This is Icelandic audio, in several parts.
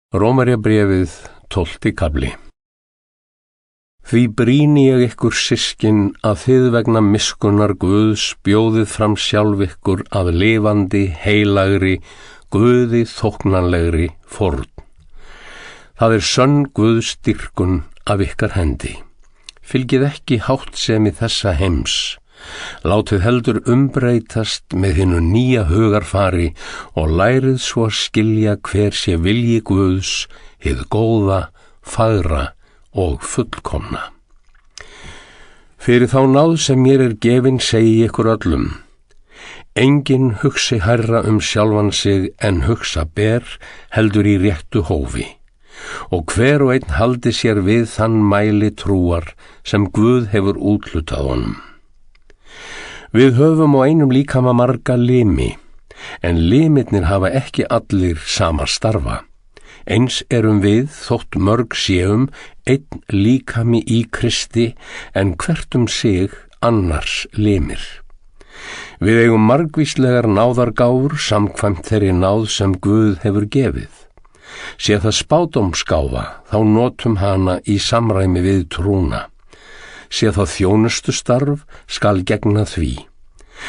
Rómverjabréfið 12. kafli. Því brýni ég ykkur systkin að þið vegna miskunnar Guðs bjóðið fram sjálf ykkur að lifandi, heilagri, Guði þóknanlegri fórn. Það sönn Guðs dýrkun af ykkar hendi. Fylgið ekki háttsemi þessa heims. Látið heldur umbreytast með hinu nýja hugarfari og lærið svo að skilja hver sé vilji Guðs, hið góða, fagra og fullkomna. Fyrir þá náð sem mér gefin segi ykkur öllum. Enginn hugsi hærra sjálfan sig en hugsa ber heldur í réttu hófi. Og hver og einn haldi sér við þann mæli trúar sem Guð hefur úthlutað honum. Við höfum á einum líkama marga limi, en limirnir hafa ekki allir sama starfa. Eins við þótt mörg séum einn líkami í Kristi, en hvert sig annars limir. Við eigum margvíslegar náðargáfur samkvæmt þeirri náð sem Guð hefur gefið. Sé það spádómsgáfa, þá notum hana í samræmi við trúna. Sé það þjónustustarf, skal gegna því.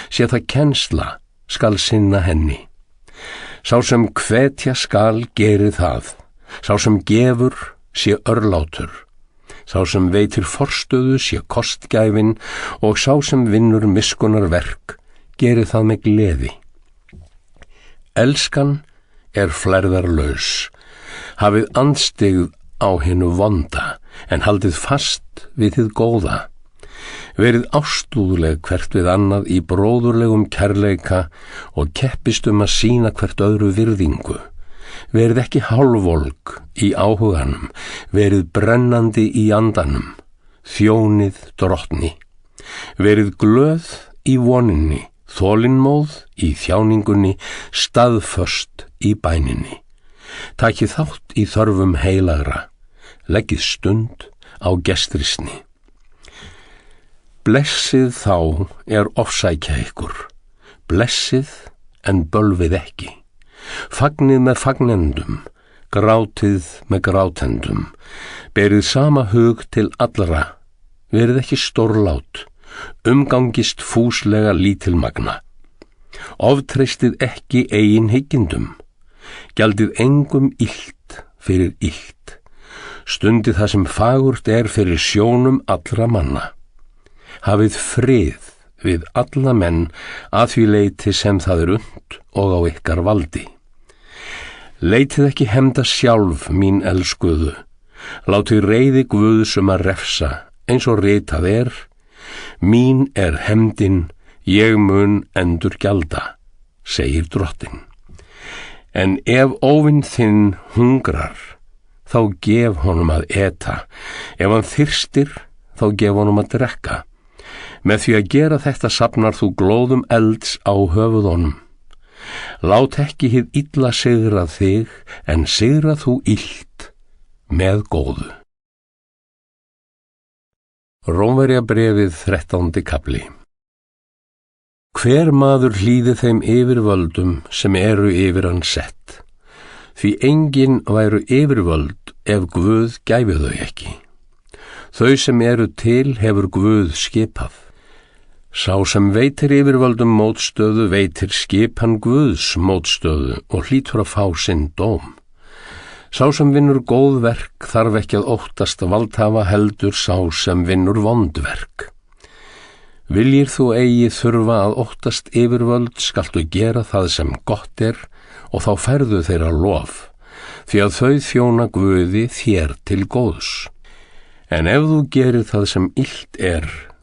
Sé það kennsla, skal sinna henni. Sá sem hvetja skal geri það. Sá sem gefur sé örlátur. Sá sem veitir forstöðu sé kostgæfin og sá sem vinnur miskunnar verk geri það með gleði. Elskan flerðarlaus. Hafið andstyggð á hinu vonda, en haldið fast við hið góða. Verið ástúðleg hvert við annað í bróðurlegum kærleika og keppist að sýna hvert öðru virðingu. Verið ekki hálfvolg í áhuganum, verið brennandi í andanum, þjónið drottni. Verið glöð í voninni, þolinmóð í þjáningunni, staðföst í bæninni. Takið þátt í þörfum heilagra, leggið stund á gestrisni. Blessið þá ofsækja ykkur, blessið en bölvið ekki. Fagnið með fagnendum, grátið með grátendum, berið sama hug til allra, verið ekki stórlát, umgangist fúslega lítilmagna. Oftreystið ekki eigin hyggindum, gjaldið engum illt fyrir illt. Stundið það sem fagurt fyrir sjónum allra manna. Hafið frið við alla menn að því leyti sem það unnt og á ykkar valdi. Leitið ekki hefnda sjálf, mín elskuðu. Látið reiði Guðs að refsa, eins og ritað mín hefndin, ég mun endurgjalda, segir drottinn. En ef óvinn þinn hungrar, þá gef honum að eta. Ef hann þyrstir, þá gef honum að drekka. Með því að gera þetta safnar þú glóðum elds á höfuðunum. Lát ekki hið illa sigra þig, en sigra þú illt með góðu. Rómverjabréfið 13. kafli. Hver maður hlýði þeim yfirvöldum sem yfir hann sett. Því enginn væru yfirvöld ef Guð gæfi þau ekki. Þau sem til hefur Guð skipað. Sá sem veitir yfirvöldum mótstöðu veitir skipan Guðs mótstöðu og hlýtur að fá sinn dóm. Sá sem vinnur góð verk þarf ekki að óttast valdhafa heldur sá sem vinnur vond verk. Viljir þú eigi þurfa að óttast yfirvöld, skaltu gera það sem gott og þá færðu þeirra lof, því að þau þjóna Guði þér til góðs. En ef þú gerir það sem illt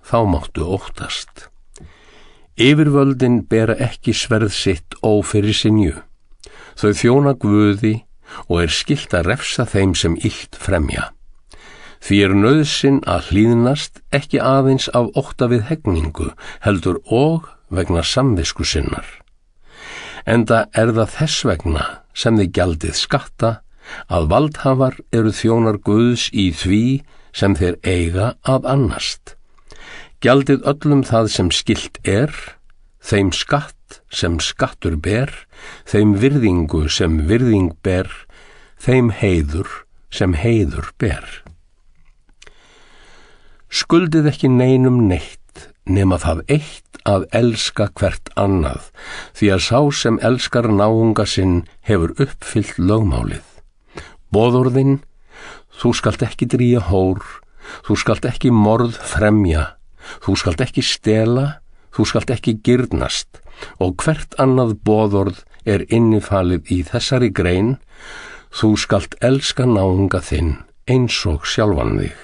þá máttu óttast. Yfirvöldin bera ekki sverð sitt ófyrir sinju. Þau þjóna Guði og skylt að refsa þeim sem illt fremja. Því nauðsyn að hlýðnast ekki aðeins af ótta við hegningu, heldur og vegna samvisku sinnar. Enda það þess vegna sem þið gjaldið skatta, að valdhafar þjónar Guðs í því sem þeir eiga að annast. Gjaldið öllum það sem skylt þeim skatt sem skattur ber, þeim virðingu sem virðing ber, þeim heiður sem heiður ber. Skuldið ekki neinum neitt, nema það eitt að elska hvert annað, því að sá sem elskar náunga sinn hefur uppfyllt lögmálið. Boðorðin: þú skalt ekki drýja hór, þú skalt ekki morð fremja, þú skalt ekki stela, þú skalt ekki girnast, og hvert annað boðorð er innifalið í þessari grein: þú skalt elska náunga þinn eins og sjálfan þig.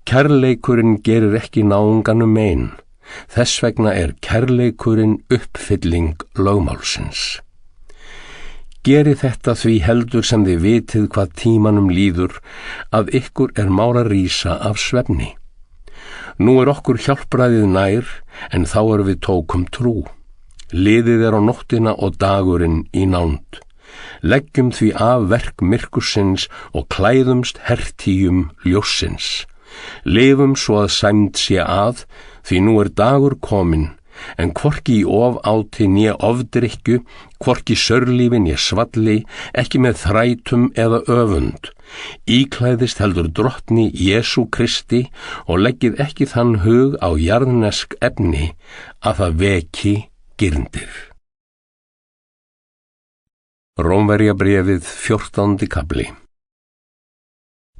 Kærleikurinn gerir ekki náunganum mein, þess vegna er kærleikurinn uppfylling lögmálsins. Gerið þetta því heldur sem þið vitið hvað tímanum líður, að ykkur er mál að rísa af svefni. Nú er okkur hjálpræðið nær, en þá við tókum trú. Liðið er á nóttina og dagurinn í nánd. Leggjum því af verk myrkursins og klæðumst hertíum ljóssins. Lifum svo að sæmd sé að, því nú er dagur kominn, en hvorki í ofáti né ofdrykkju, hvorki sörlífi né svalli, ekki með þrætum eða öfund. Íklæðist heldur drottni Jesú Kristi og leggið ekki þann hug á jarðnesk efni að það veki girndir. Rómverjabréfið 14. kafli.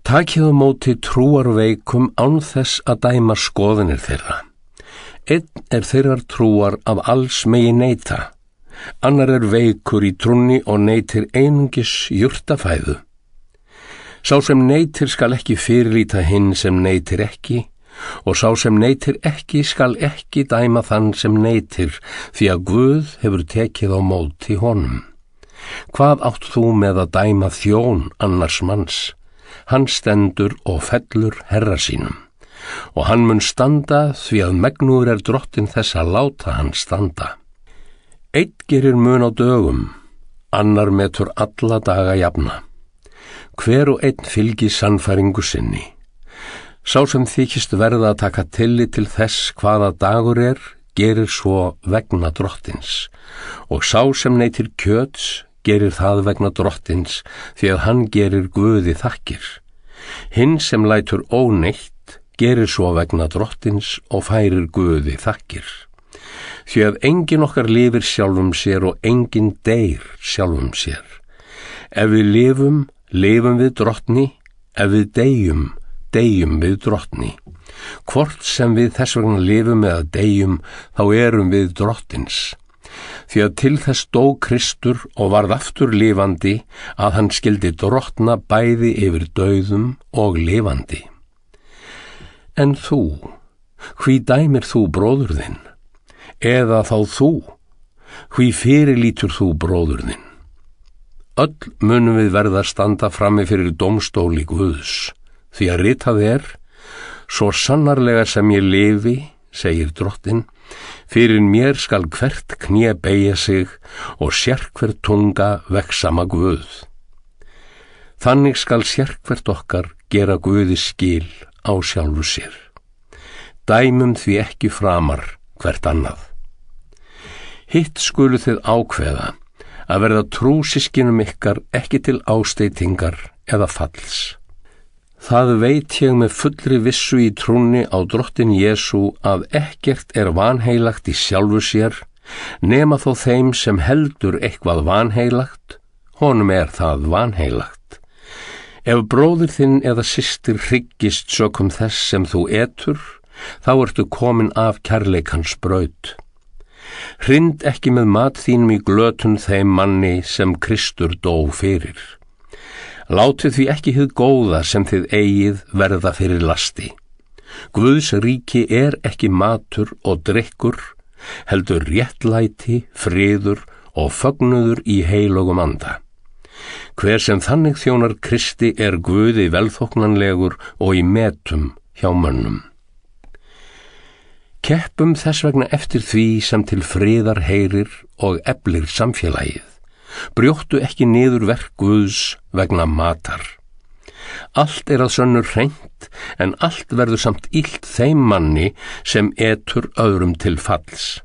Takið á móti trúarveikum án þess að dæma skoðanir þeirra. Einn er þeirrar trúar af alls megi neita, annar er veikur í trúnni og neitir einungis jurtafæðu. Sá sem neitir skal ekki fyrirlíta hinn sem neitir ekki, og sá sem neitir ekki skal ekki dæma þann sem neitir, því að Guð hefur tekið á móti honum. Hvað átt þú með að dæma þjón annars manns? Hann stendur og fellur herra sínum, og hann mun standa því að megnugur er drottin þess að láta hann standa. Einn gerir mun á dögum, annar metur alla daga jafna. Hver og einn fylgir sannfæringu sinni. Sá sem þykist verða að taka tillit til þess hvaða dagur er, gerir svo vegna drottins, og sá sem neytir kjöts gerir það vegna drottins, því að hann gerir Guði þakkir. Hinn sem lætur óneitt gerir svo vegna drottins og færir Guði þakkir. Því að enginn okkar lifir sjálfum sér og enginn deyr sjálfum sér. Ef við lifum, lifum við drottni, ef við deyjum, deyjum við drottni. Hvort sem við þess vegna lifum eða deyjum, þá erum við drottins. Því að til þess dó Kristur og varð aftur lifandi, að hann skyldi drottna bæði yfir dauðum og lifandi. En þú, hví dæmir þú bróður þinn? Eða þá þú, hví fyrirlítur þú bróður þinn? Öll munum við verða að standa frammi fyrir dómstóli Guðs, því að ritað er: svo sannarlega sem ég lifi, segir drottin, fyrir mér skal hvert kné beygja sig og sérhver tunga vegsama Guð. Þannig skal sérhvert okkar gera Guði skil á sjálfu sér. Dæmum því ekki framar hvert annað. Hitt skulu þið ákveða að verða trúsyskinum ykkar ekki til ásteytingar eða falls. Það veit ég með fullri vissu í trúnni á drottin Jesú að ekkert er vanheilagt í sjálfu sér, nema þó þeim sem heldur eitthvað vanheilagt, honum er það vanheilagt. Ef bróðir þinn eða systir hryggist sökum þess sem þú etur, þá ertu komin af kærleikans braut. Hrind ekki með mat þínum í glötun þeim manni sem Kristur dó fyrir. Látið því ekki hið góða sem þið eigið verða fyrir lasti. Guðs ríki er ekki matur og drykkur, heldur réttlæti, friður og fögnuður í heilögum anda. Hver sem þannig þjónar Kristi er Guði velþóknanlegur og í metum hjá mönnum. Keppum þess vegna eftir því sem til friðar heyrir og eflir samfélagið. Brjóttu ekki niður verk Guðs vegna matar. Allt er að sönnu hreint, en allt verður samt illt þeim manni sem etur öðrum til falls.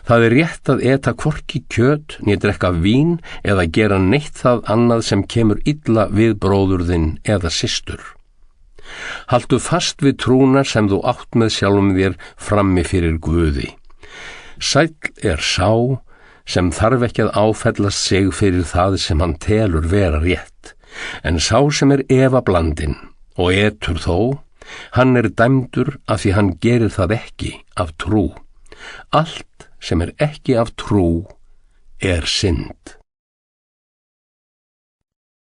Það er rétt að eta hvorki kjöt, né drekka vín eða gera neitt það annað sem kemur illa við bróður þinn eða systur. Haltu fast við trúna sem þú átt með sjálfum þér frammi fyrir Guði. Sæll er sá sem þarf ekki að áfellast sig fyrir það sem hann telur vera rétt, en sá sem er efablandinn og etur þó, hann er dæmdur af því hann gerir það ekki af trú. Allt sem er ekki af trú er synd.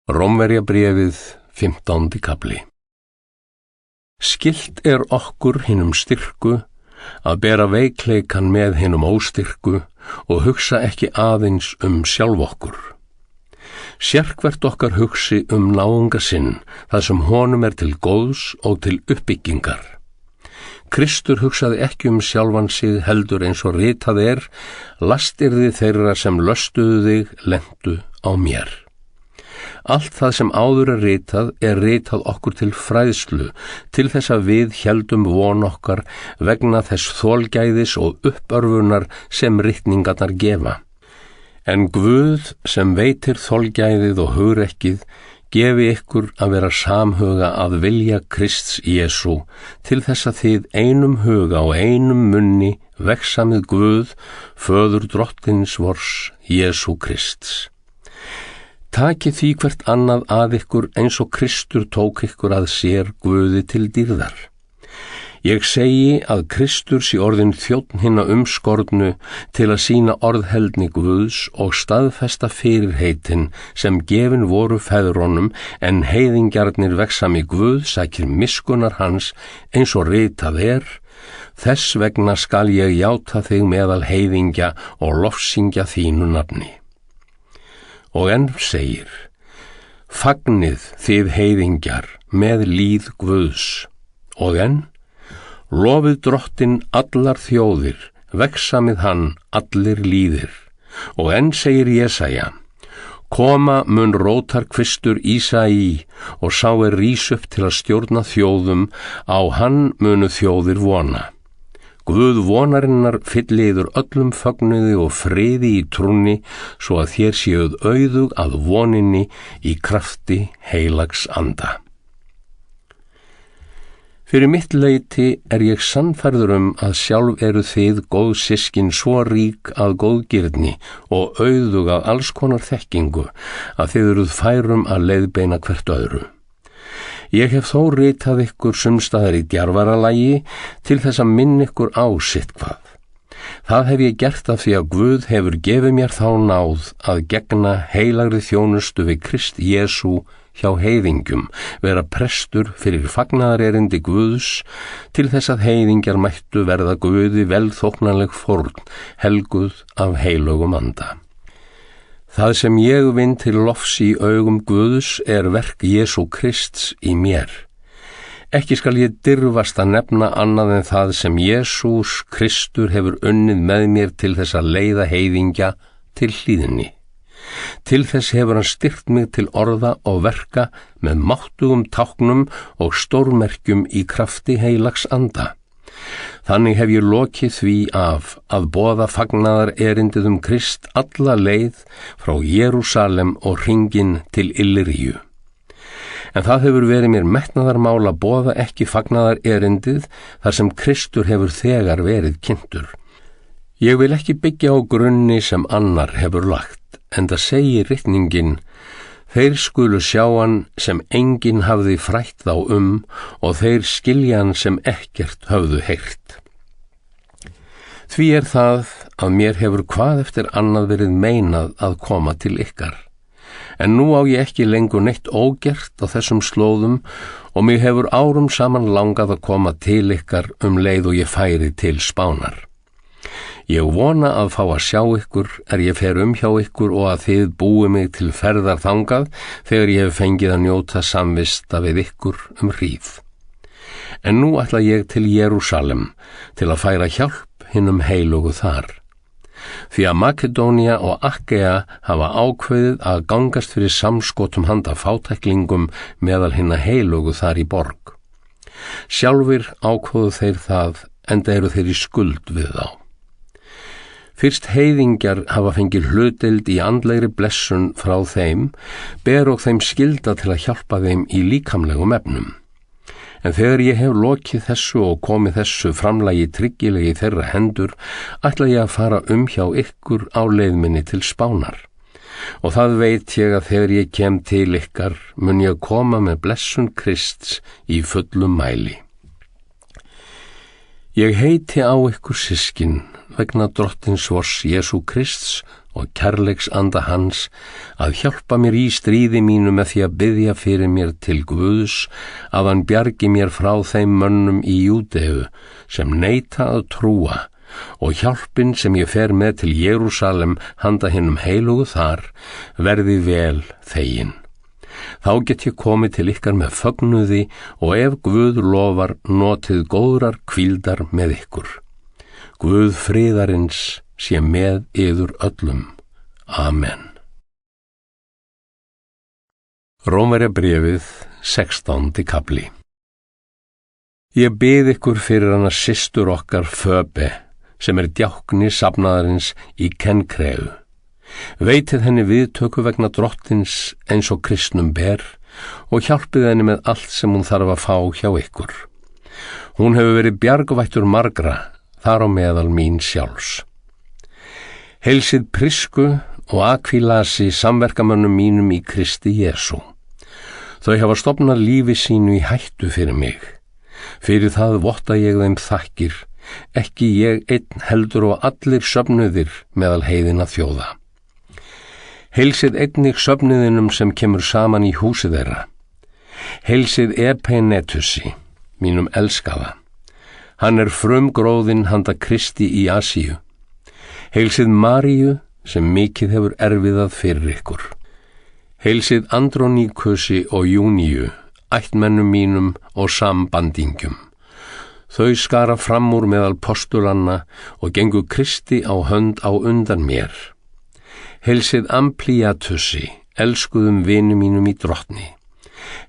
Rómverjabréfið 15. kafli. Skylt er okkur hinum styrku að bera veikleikan með hinum óstyrku og hugsa ekki aðeins sjálf okkur. Sérhvert okkar hugsi náunga sinn, það sem honum er til góðs og til uppbyggingar. Kristur hugsaði ekki sjálfan sig heldur eins og ritað er, lastirði þeirra sem löstuðu þig lentu á mér. Allt það sem áður er ritað okkur til fræðslu, til þess að við héldum von okkar vegna þess þolgæðis og uppörfunar sem ritningarnar gefa. En Guð sem veitir þolgæðið og hugrekkið, gefi ykkur að vera samhuga að vilja Krists Jesú, til þess að þið einum huga og einum munni vexa með Guð, föður drottins vors Jesú Krists. Takið því hvert annað að ykkur eins og Kristur tók ykkur að sér Guði til dýrðar. Ég segi að Kristur sé orðinn þjónn hinna umskornu til að sýna orðheldni Guðs og staðfesta fyrirheitin sem gefin voru feðrunum, en heiðingjarnir vegsami Guð sækir miskunnar hans eins og ritað er, þess vegna skal ég játa þig meðal heiðingja og lofsyngja þínu nafni. Og enn segir, fagnið þið heiðingjar með líð Guðs, og enn, lofið drottinn allar þjóðir, vegsamið hann allir líðir. Og enn segir Jesaja, koma mun rótarkvistur Ísaí, og sá er rís upp til að stjórna þjóðum, á hann munu þjóðir vona. Guð vonarinnar fylliður öllum fögnuði og friði í trúnni, svo að þér séuð auðug að voninni í krafti heilags anda. Fyrir mitt leyti er ég sannfærður að sjálf eru þið góð systkin svo rík að góðgirni og auðug að alls konar þekkingu, að þið eruð færum að leiðbeina hvert öðru. Ég hef þó ritað ykkur sumstaðar í djarfaralagi til þess að minna ykkur á sitthvað. Það hef ég gert af því að Guð hefur gefið mér þá náð að gegna heilagri þjónustu við Krist Jesú hjá heiðingjum, vera prestur fyrir fagnaðarerindi Guðs, til þess að heiðingjar mættu verða Guði velþóknanleg fórn, helguð af heilögum anda. Það sem ég vinn til lofs í augum Guðs er verk Jesú Krists í mér. Ekki skal ég dirfast að nefna annað en það sem Jesús Kristur hefur unnið með mér til þess að leiða heiðingja til hlýðni. Til þess hefur hann styrkt mig til orða og verka með máttugum táknum og stórmerkjum í krafti heilags anda. Þannig hef ég lokið því af að boða fagnaðar erindið Krist alla leið frá Jerúsalem og hringinn til Illyríu. En það hefur verið mér metnaðarmál að boða ekki fagnaðar erindið þar sem Kristur hefur þegar verið kynntur. Ég vil ekki byggja á grunni sem annar hefur lagt, enda segir ritningin, þeir skulu sjá hann sem enginn hafði frætt þá og þeir skilja hann sem ekkert höfðu heyrt. Því er það að mér hefur hvað eftir annað verið meinað að koma til ykkar. En nú á ég ekki lengur neitt ógert á þessum slóðum og mig hefur árum saman langað að koma til ykkar leið og ég færi til Spánar. Ég vona að fá að sjá ykkur ég fer hjá ykkur og að þið búi mig til ferðar þangað þegar ég hef fengið að njóta samvista við ykkur hríð. En nú ætla ég til Jerúsalem til að færa hjálp hinum heilugu þar. Því að Makedónia og Akkea hafa ákveðið að gangast fyrir samskotum handa fátæklingum meðal hinna heilugu þar í borg. Sjálfir ákveðu þeir það, enda eru þeir í skuld við þá. Fyrst heiðingjar hafa fengið hlutdeild í andlegri blessun frá þeim, ber og þeim skylda til að hjálpa þeim í líkamlegum efnum. En þegar ég hef lokið þessu og komið þessu framlagi tryggilegi í þeirra hendur, ætla ég að fara hjá ykkur á leið minni til Spánar. Og það veit ég að þegar ég kem til ykkar, mun ég koma með blessun Krists í fullum mæli. Ég heiti á ykkur systkin vegna Drottins vors Jesú Krists og kærleiks anda hans að hjálpa mér í stríði mínu með því að biðja fyrir mér til Guðs að hann bjargi mér frá þeim mönnum í Júdeu sem neita að trúa og hjálpin sem ég fer með til Jerúsalem handa hinum heilugu þar verði vel þegin. Þá get ég komið til ykkar með fögnuði og ef Guð lofar notið góðrar hvíldar með ykkur. Guð friðarins sé með yður öllum. Amen. Rómverjabréfið, 16. kafli. Ég bið ykkur fyrir hana systur okkar Föbe, sem djákni safnaðarins í Kenkreu. Veitið henni viðtöku vegna Drottins eins og kristnum ber og hjálpið henni með allt sem hún þarf að fá hjá ykkur. Hún hefur verið bjargvættur margra, þar á meðal mín sjálfs. Heilsið Prisku og Akvilasi samverkamönnum mínum í Kristi Jesú. Þau hafa stofnað lífi sínu í hættu fyrir mig. Fyrir það votta ég þeim þakkir, ekki ég einn heldur og allir söfnuðir meðal heiðinna þjóða. Heilsið einnig söfnuðinum sem kemur saman í húsi þeirra. Heilsið Epenetusi, mínum elskaða. Hann frumgróðinn handa Kristi í Asíu. Heilsið Maríu sem mikið hefur erfiðað fyrir ykkur. Heilsið Androníkusi og Júníu, ættmennum mínum og sambandingjum. Þau skara fram úr meðal postulanna og gengu Kristi á hönd á undan mér. Heilsið Ampliatusi, elskuðum vini mínum í Drottni.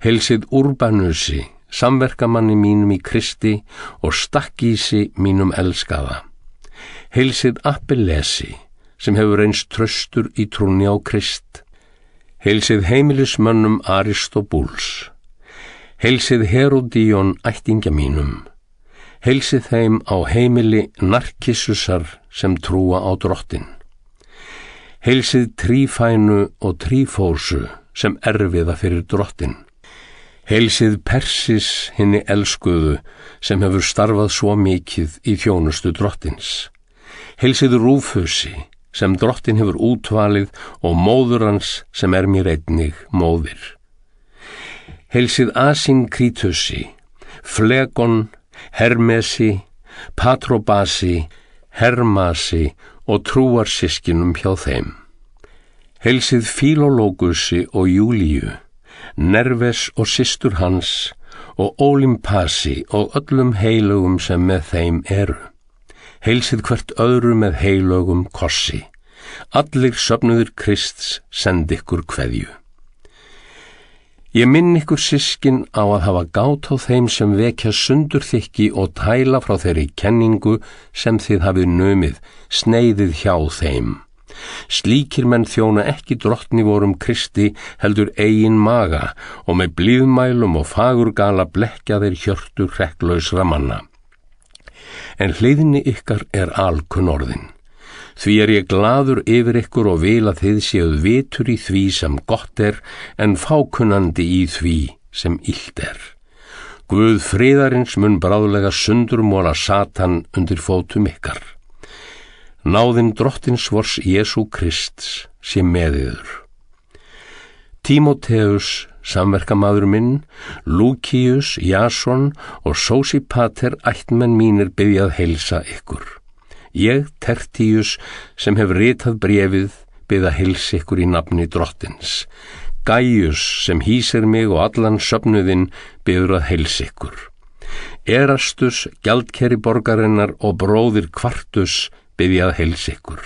Heilsið Urbanusi, samverkamanni mínum í Kristi og Stakkísi mínum elskaða. Heilsið Appelesi, sem hefur reynst traustur í trúnni á Krist. Heilsið heimilismönnum Aristobúls. Heilsið Herodíon ættingja mínum. Heilsið þeim á heimili Narkissusar sem trúa á Drottin. Heilsið Trífænu og Trífósu sem erfiða fyrir Drottin. Heilsið Persis hinni elskuðu sem hefur starfað svo mikið í þjónustu Drottins. Heilsið Rúfusi sem Drottin hefur útvalið og móður hans sem mér einnig móðir. Heilsið Asynkritusi, Flegon, Hermesi, Patrobasi, Hermasi og trúarsyskinum hjá þeim. Heilsið Filológusi og Júlíu, Nerves og systur hans og Ólimpasi og öllum heilögum sem með þeim eru. Heilsið hvert öðru með heilögum kossi. Allir söfnuðir Krists send ykkur kveðju. Ég minn ykkur systkin á að hafa gát á þeim sem vekja sundurþykki og tæla frá þeirri kenningu sem þið hafið numið, sneiðið hjá þeim. Slíkir menn þjóna ekki Drottni vorum Kristi heldur eigin maga og með blíðmælum og fagurgala blekkja þeir hjörtu hrekklausra manna. En hliðinni ykkar alkunn orðin. Því ég glaður yfir ykkur og vil að þið séuð vitur í því sem gott en fákunnandi í því sem illt Guð friðarins mun bráðlega sundurmola Satan undir fótum ykkar. Náðin Drottins vors Jesú Krists sé með yður. Tímóteus, samverkamaður minn, Lúkíus, Jason og Sósipater ættmenn mínir biðjað heilsa ykkur. Ég, Tertíus, sem hef ritað bréfið, bið að heilsa ykkur í nafni Drottins. Gaius, sem hýsir mig og allan söfnuðinn, biður að heilsa ykkur. Erastus, gjaldkeri borgarinnar og bróðir Kvartus, biðja að heilsa ykkur.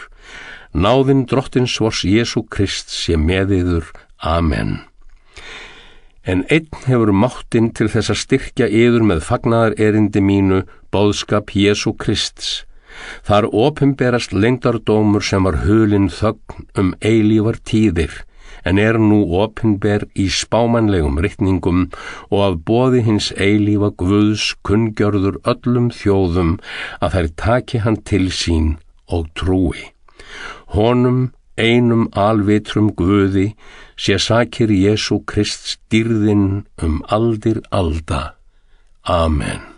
Náðin Drottins vors Jesú Krist sé með yður. Amen. En einn hefur máttinn til þess að styrkja yður með fagnaðar erindi mínu, boðskap Jesú Krists, Þar opinberast leyndardómur sem var hulin þögn eilífar tíðir, en nú opinber í spámannlegum ritningum og af boði hins eilífa Guðs kunngjörður öllum þjóðum að þær taki hann til sín og trúi. Honum, einum alvitrum Guði, sé sakir Jesú Krists dýrðin aldir alda. Amen.